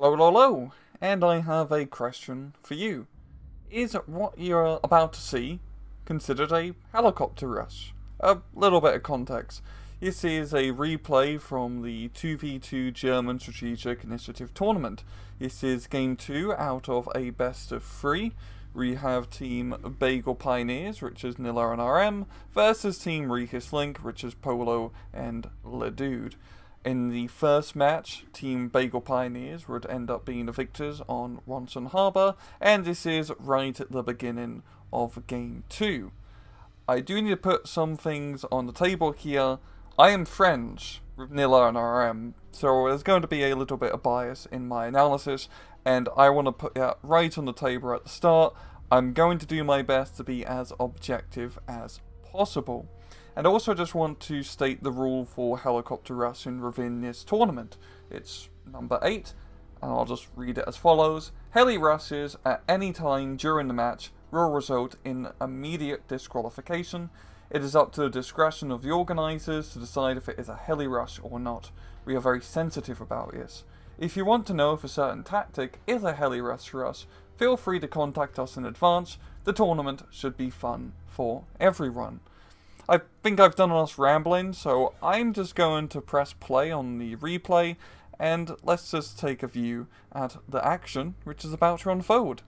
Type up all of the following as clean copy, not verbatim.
Hello, hello, hello, and I have a question for you. Is what you're about to see considered a helicopter rush? A little bit of context. This is a replay from the 2v2 German Strategic Initiative Tournament. This is game 2 out of a best of 3. We have Team Bagel Pioneers, which is Nilla and RM, versus Team Rikus Link, which is Polo and Ledude. In the first match, Team Bagel Pioneers would end up being the victors on Ronson Harbour, and this is right at the beginning of Game 2. I do need to put some things on the table here. I am friends with Nilla and RM, so there's going to be a little bit of bias in my analysis, and I want to put that right on the table at the start. I'm going to do my best to be as objective as possible. And also just want to state the rule for helicopter rushing within this tournament. It's number 8, and I'll just read it as follows. Heli rushes at any time during the match will result in immediate disqualification. It is up to the discretion of the organisers to decide if it is a heli rush or not. We are very sensitive about this. If you want to know if a certain tactic is a heli rush for us, feel free to contact us in advance. The tournament should be fun for everyone. I think I've done enough rambling, so I'm just going to press play on the replay, and let's just take a view at the action which is about to unfold.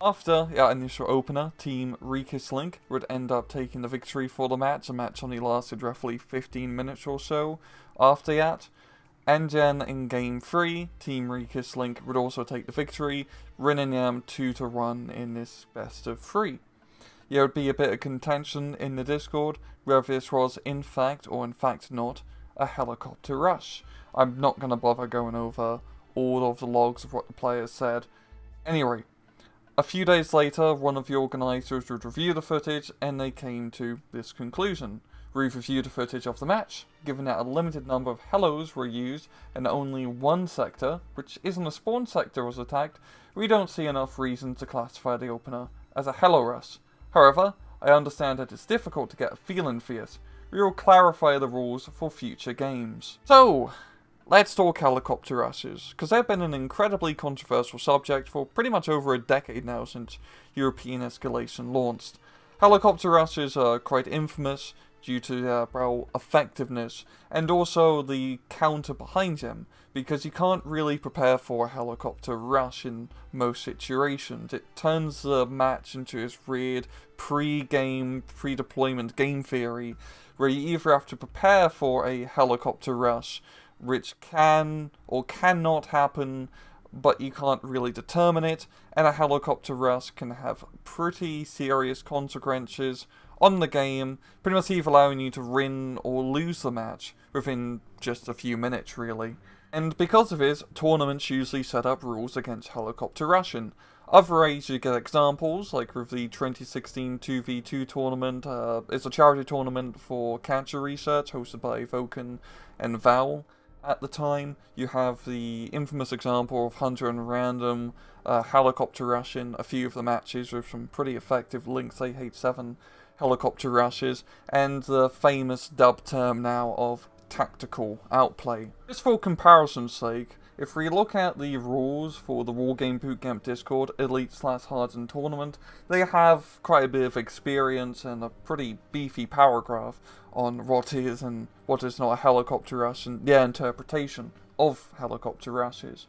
After our initial opener, Team Rikus Link would end up taking the victory for the match. The match only lasted roughly 15 minutes or so. After that, and then in Game 3, Team Rikus Link would also take the victory, winning them 2-1 in this best of 3. There would be a bit of contention in the Discord whether this was in fact or in fact not a helicopter rush. I'm not going to bother going over all of the logs of what the players said. Anyway, a few days later, one of the organisers would review the footage, and they came to this conclusion. We reviewed the footage of the match. Given that a limited number of hellos were used and only one sector, which isn't a spawn sector, was attacked, we don't see enough reason to classify the opener as a helo rush. However, I understand that it's difficult to get a feeling for this. We will clarify the rules for future games. So, let's talk helicopter rushes, because they've been an incredibly controversial subject for pretty much over a decade now since European escalation launched. Helicopter rushes are quite infamous due to their, effectiveness, and also the counter behind them, because you can't really prepare for a helicopter rush in most situations. It turns the match into this weird pre-game, pre-deployment game theory, where you either have to prepare for a helicopter rush, which can or cannot happen, but you can't really determine it, and a helicopter rush can have pretty serious consequences on the game, pretty much either allowing you to win or lose the match within just a few minutes, really. And because of this, tournaments usually set up rules against helicopter rushing. Other ways you get examples, like with the 2016 2v2 tournament, it's a charity tournament for cancer research hosted by Vulcan and Val. At the time, you have the infamous example of Hunter and Random helicopter rushing a few of the matches with some pretty effective Lynx 887 helicopter rushes, and the famous dub term now of tactical outplay. Just for comparison's sake, if we look at the rules for the Wargame Bootcamp Discord Elite/Hardened Tournament, they have quite a bit of experience and a pretty beefy paragraph on what is and what is not a helicopter rush and their interpretation of helicopter rushes.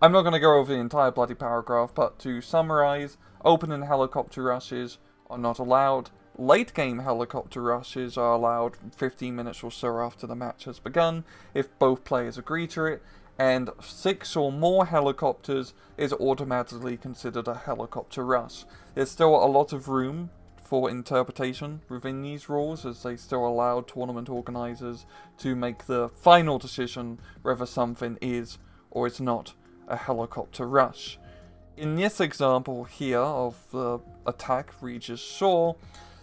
I'm not going to go over the entire bloody paragraph, but to summarize, opening helicopter rushes are not allowed. Late game helicopter rushes are allowed 15 minutes or so after the match has begun, if both players agree to it, and 6 or more helicopters is automatically considered a helicopter rush. There's still a lot of room for interpretation within these rules, as they still allow tournament organizers to make the final decision whether something is or is not a helicopter rush. In this example here of the attack Regis saw,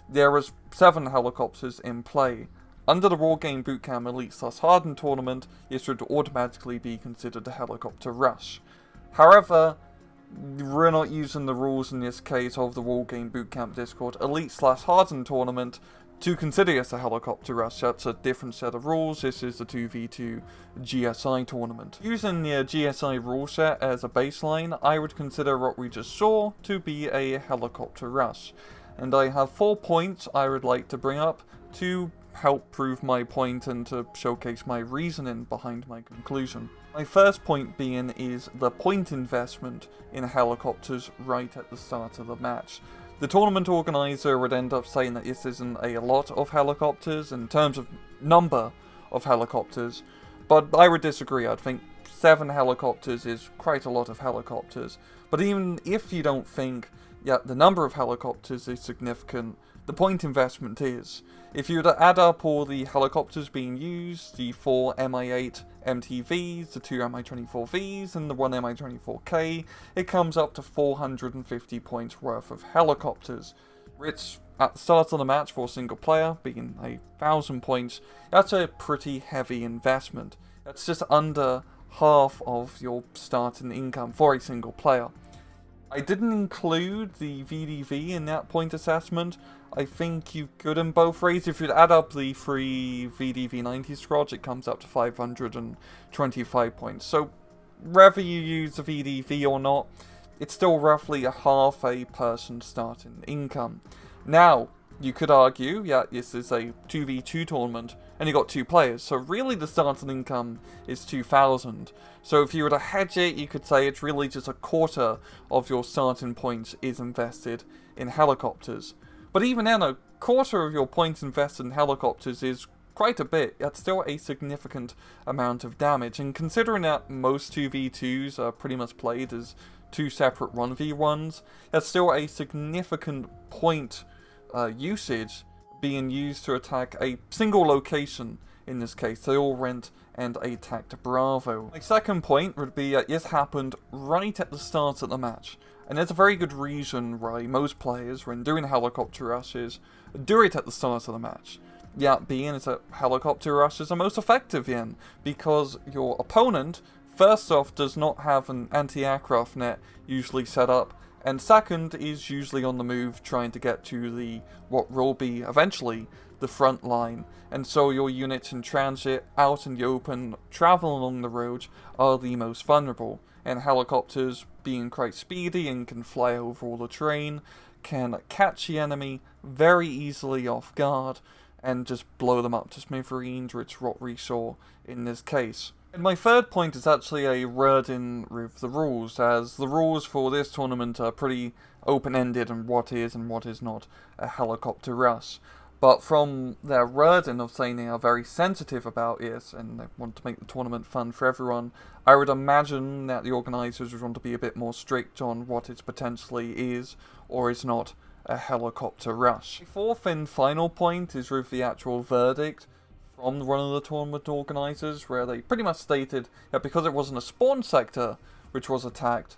there was 7 helicopters in play. Under the Wargame Bootcamp Elite/Hardened Tournament, this would automatically be considered a helicopter rush. However, we're not using the rules in this case of the Wargame Bootcamp Discord Elite/Hardened Tournament to consider this a helicopter rush. That's a different set of rules. This is the 2v2 GSI tournament. Using the GSI rule set as a baseline, I would consider what we just saw to be a helicopter rush. And I have 4 points I would like to bring up to help prove my point and to showcase my reasoning behind my conclusion. My first point being is the point investment in helicopters right at the start of the match. The tournament organizer would end up saying that this isn't a lot of helicopters in terms of number of helicopters, but I would disagree. I'd think 7 helicopters is quite a lot of helicopters. But even if you don't think the number of helicopters is significant, the point investment is. If you were to add up all the helicopters being used, the 4 Mi-8 MTVs, the 2 Mi-24Vs, and the 1 Mi-24K, it comes up to 450 points worth of helicopters, which at the start of the match for a single player, being 1,000 points, that's a pretty heavy investment. That's just under half of your starting income for a single player. I didn't include the VDV in that point assessment. I think you could in both ways. If you'd add up the 3 VDV 90 squads, it comes up to 525 points. So whether you use the VDV or not, it's still roughly a half a person's starting income. Now, you could argue, this is a 2v2 tournament, and you got 2 players, so really the starting income is 2,000. So if you were to hedge it, you could say it's really just a quarter of your starting points is invested in helicopters. But even then, a quarter of your points invested in helicopters is quite a bit. That's still a significant amount of damage, and considering that most 2v2s are pretty much played as 2 separate 1v1s, that's still a significant point usage being used to attack a single location. In this case, they all went and attacked Bravo. My second point would be that this happened right at the start of the match, and there's a very good reason why most players, when doing helicopter rushes, do it at the start of the match. That being is that helicopter rushes are most effective in, because your opponent, first off, does not have an anti-aircraft net usually set up, and second, is usually on the move trying to get to what will be eventually the front line, and so your units in transit, out in the open, traveling along the roads, are the most vulnerable, and helicopters, being quite speedy and can fly over all the terrain, can catch the enemy very easily off guard, and just blow them up to smithereens, which is what we saw in this case. And my third point is actually a wording with the rules, as the rules for this tournament are pretty open-ended on what is and what is not a helicopter rush. But from their wording of saying they are very sensitive about this and they want to make the tournament fun for everyone, I would imagine that the organisers would want to be a bit more strict on what it potentially is or is not a helicopter rush. The fourth and final point is with the actual verdict from one of the tournament organisers, where they pretty much stated that because it wasn't a spawn sector which was attacked,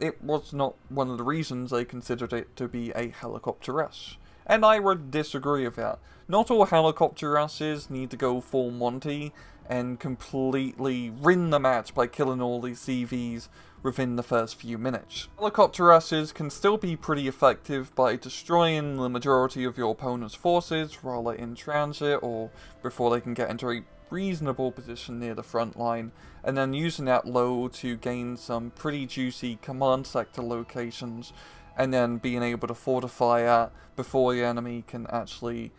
it was not one of the reasons they considered it to be a helicopter rush. And I would disagree with that. Not all helicopter rushes need to go full Monty and completely win the match by killing all these CVs within the first few minutes. Helicopter rushes can still be pretty effective by destroying the majority of your opponent's forces while they're in transit or before they can get into a reasonable position near the front line, and then using that low to gain some pretty juicy command sector locations, and then being able to fortify that before the enemy can actually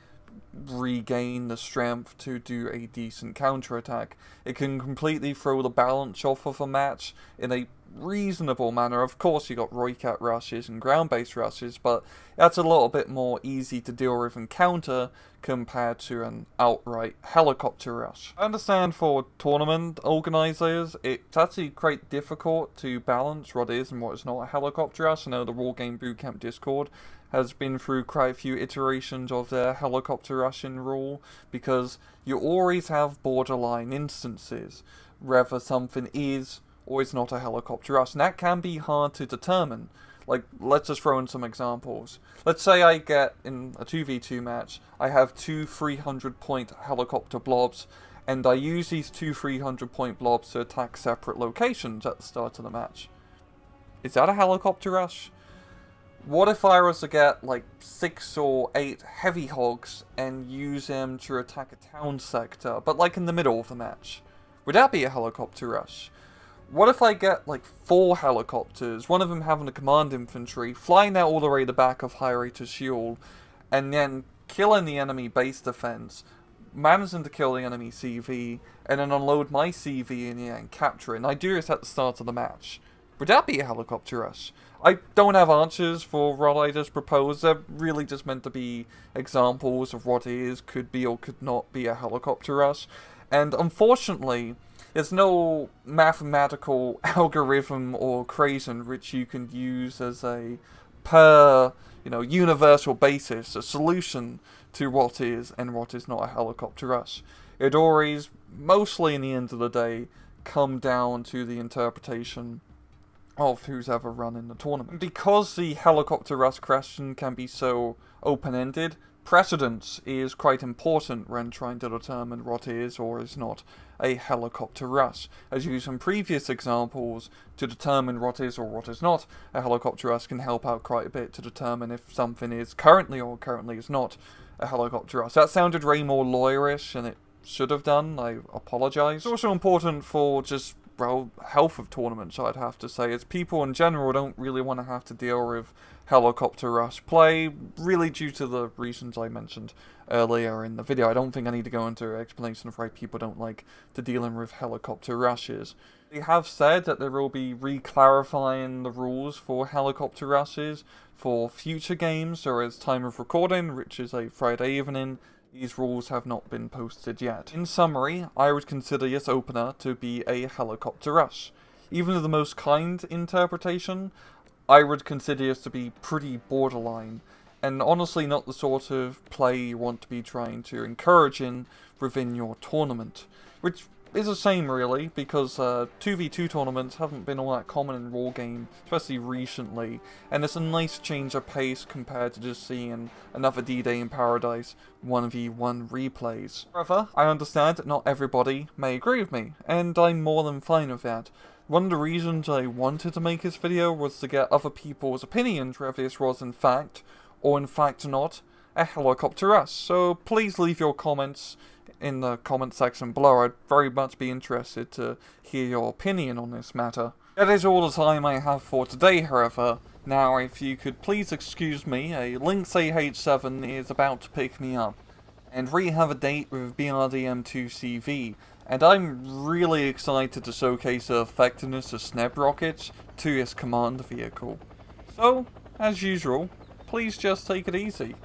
regain the strength to do a decent counterattack. It can completely throw the balance off of a match in a reasonable manner. Of course, you got Roycat rushes and ground-based rushes, but that's a little bit more easy to deal with and counter compared to an outright helicopter rush. I understand for tournament organisers, it's actually quite difficult to balance what is and what is not a helicopter rush. I know the Wargame Bootcamp Discord has been through quite a few iterations of their helicopter rushing rule, because you always have borderline instances, whether something is or is not a helicopter rush, and that can be hard to determine. Like, let's just throw in some examples. Let's say I get, in a 2v2 match, I have two 300-point helicopter blobs, and I use these two 300-point blobs to attack separate locations at the start of the match. Is that a helicopter rush? What if I was to get like 6 or 8 heavy hogs and use them to attack a town sector, but like in the middle of the match? Would that be a helicopter rush? What if I get like 4 helicopters, one of them having a command infantry, flying out all the way to the back of High Rate of Shield, and then killing the enemy base defense, managing to kill the enemy CV, and then unload my CV in here and capture it, and I do this at the start of the match? Would that be a helicopter rush? I don't have answers for what I just proposed. They're really just meant to be examples of what is, could be, or could not be a helicopter rush. And unfortunately, there's no mathematical algorithm or equation which you can use as a universal basis, a solution to what is and what is not a helicopter rush. It always, mostly in the end of the day, come down to the interpretation of who's ever run in the tournament. Because the helicopter rush question can be so open-ended, precedence is quite important when trying to determine what is or is not a helicopter rush. As used in previous examples, to determine what is or what is not a helicopter rush can help out quite a bit to determine if something is currently or currently is not a helicopter rush. That sounded way more lawyerish than it should have done. I apologise. It's also important for just health of tournaments, I'd have to say, as people in general don't really want to have to deal with helicopter rush play, really due to the reasons I mentioned earlier in the video. I don't think I need to go into an explanation of why people don't like to dealing with helicopter rushes. They have said that they will be re-clarifying the rules for helicopter rushes for future games, so as time of recording, which is a Friday evening, these rules have not been posted yet. In summary, I would consider this opener to be a helicopter rush. Even in the most kind interpretation, I would consider this to be pretty borderline, and honestly not the sort of play you want to be trying to encourage within your tournament. Which is a shame, really, because 2v2 tournaments haven't been all that common in Wargame, especially recently, and it's a nice change of pace compared to just seeing another D-Day in Paradise 1v1 replays. However, I understand that not everybody may agree with me, and I'm more than fine with that. One of the reasons I wanted to make this video was to get other people's opinions whether this was in fact, or in fact not, a helicopter rush. So please leave your comments in the comment section below. I'd very much be interested to hear your opinion on this matter. That is all the time I have for today, however. Now, if you could please excuse me, a Lynx AH7 is about to pick me up, and we have a date with BRDM2CV, and I'm really excited to showcase the effectiveness of SNEB rockets to this command vehicle. So, as usual, please just take it easy.